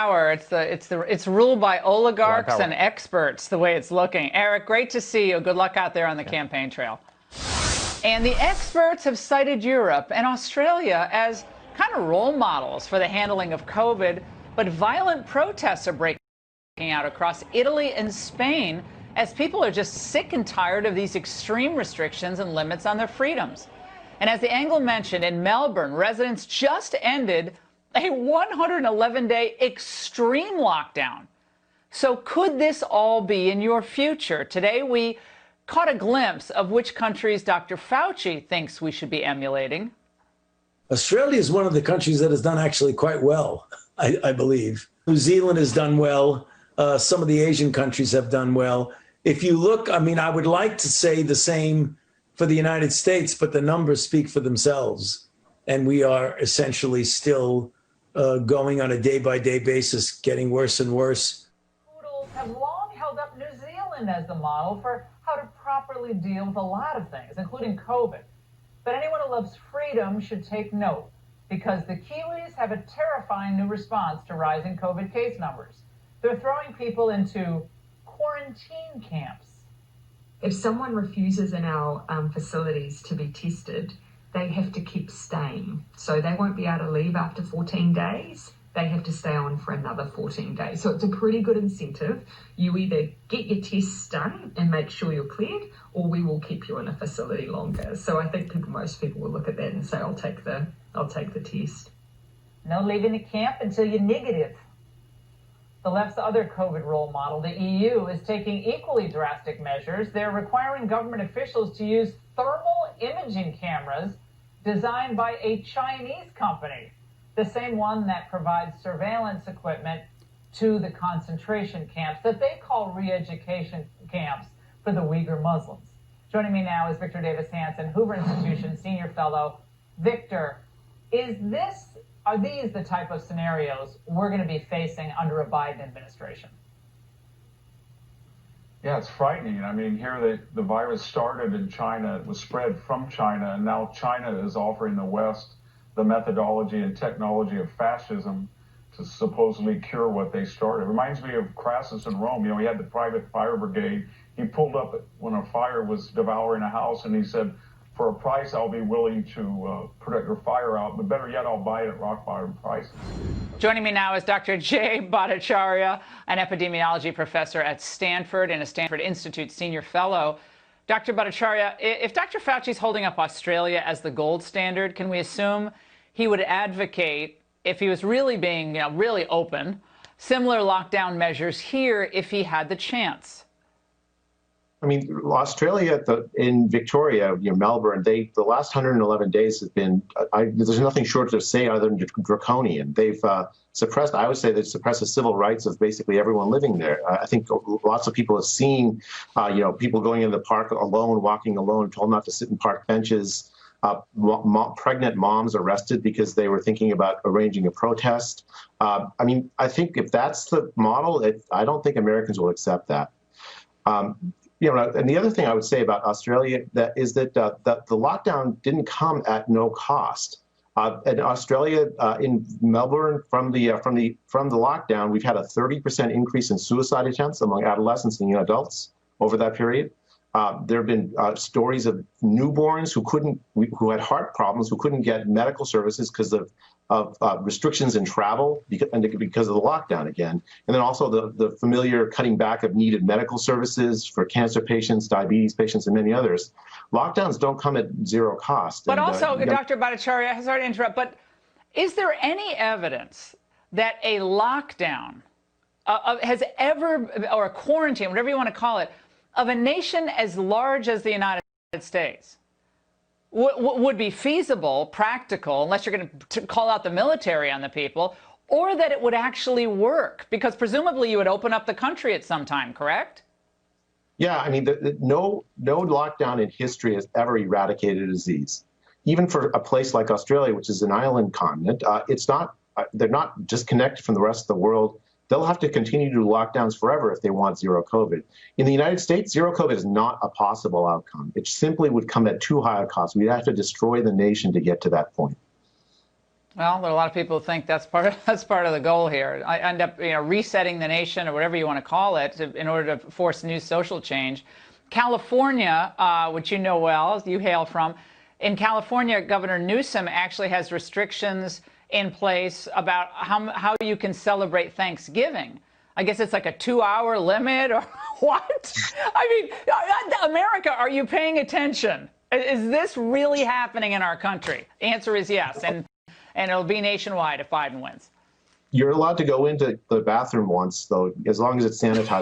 It's ruled by oligarchs power. and experts, the way it's looking. Eric, great to see you. Good luck out there on the campaign trail. And the experts have cited Europe and Australia as kind of role models for the handling of COVID, but violent protests are breaking out across Italy and Spain as people are just sick and tired of these extreme restrictions and limits on their freedoms. And as the Angle mentioned, in Melbourne, residents just ended a 111-day extreme lockdown. So could this all be in your future? Today, we caught a glimpse of which countries Dr. Fauci thinks we should be emulating. Australia is one of the countries that has done actually quite well, I believe. New Zealand has done well. Some of the Asian countries have done well. If you look, I mean, I would like to say the same for the United States, but the numbers speak for themselves. And we are essentially still going on a day-by-day basis, getting worse and worse. Poodles have long held up New Zealand as the model for how to properly deal with a lot of things, including COVID. But anyone who loves freedom should take note, because the Kiwis have a terrifying new response to rising COVID case numbers. They're throwing people into quarantine camps. If someone refuses in our facilities to be tested, they have to keep staying. So they won't be able to leave after 14 days. They have to stay on for another 14 days. So it's a pretty good incentive. You either get your tests done and make sure you're cleared, or we will keep you in a facility longer. So I think most people will look at that and say, I'll take the test. No leaving the camp until you're negative. The left's other COVID role model, the EU, is taking equally drastic measures. They're requiring government officials to use thermal imaging cameras designed by a Chinese company, the same one that provides surveillance equipment to the concentration camps that they call re-education camps for the Uyghur Muslims. Joining me now is Victor Davis Hanson, Hoover Institution Senior Fellow. Victor, are these the type of scenarios we're going to be facing under a Biden administration? Yeah, it's frightening. I mean, here the virus started in China, it was spread from China, and now China is offering the West the methodology and technology of fascism to supposedly cure what they started. It reminds me of Crassus in Rome. You know, he had the private fire brigade. He pulled up when a fire was devouring a house, and he said, for a price, I'll be willing to put your fire out, but better yet, I'll buy it at rock bottom prices. Joining me now is Dr. Jay Bhattacharya, an epidemiology professor at Stanford and a Stanford Institute Senior Fellow. Dr. Bhattacharya, if Dr. Fauci's holding up Australia as the gold standard, can we assume he would advocate, if he was really being really open, similar lockdown measures here if he had the chance? I mean, Australia in Victoria, Melbourne, the last 111 days have been, there's nothing short of say other than draconian. They've suppressed, I would say they've suppressed the civil rights of basically everyone living there. I think lots of people have seen, people going in the park alone, walking alone, told not to sit in park benches, pregnant moms arrested because they were thinking about arranging a protest. I mean, I think if that's the model, I don't think Americans will accept that. And the other thing I would say about Australia is that the lockdown didn't come at no cost. In Australia, in Melbourne, from the lockdown, we've had a 30% increase in suicide attempts among adolescents and young adults over that period. There have been stories of newborns who had heart problems, who couldn't get medical services because of restrictions in travel because of the lockdown again. And then also the familiar cutting back of needed medical services for cancer patients, diabetes patients, and many others. Lockdowns don't come at zero cost. But also, Dr. Bhattacharya, sorry to interrupt, but is there any evidence that a lockdown has ever, or a quarantine, whatever you want to call it, of a nation as large as the United States would be feasible, practical, unless you're going to call out the military on the people, or that it would actually work? Because presumably you would open up the country at some time, correct? Yeah, I mean, no lockdown in history has ever eradicated a disease. Even for a place like Australia, which is an island continent, they're not disconnected from the rest of the world. They'll have to continue to do lockdowns forever if they want zero COVID. In the United States, zero COVID is not a possible outcome. It simply would come at too high a cost. We'd have to destroy the nation to get to that point. Well, there are a lot of people who think that's part of the goal here. I end up, resetting the nation or whatever you want to call it in order to force new social change. California, which you know well, you hail from, in California, Governor Newsom actually has restrictions in place about how you can celebrate Thanksgiving. I guess it's like a 2-hour limit or what? I mean, America, are you paying attention? Is this really happening in our country? The answer is yes. And it'll be nationwide if Biden wins. You're allowed to go into the bathroom once, though, as long as it's sanitized.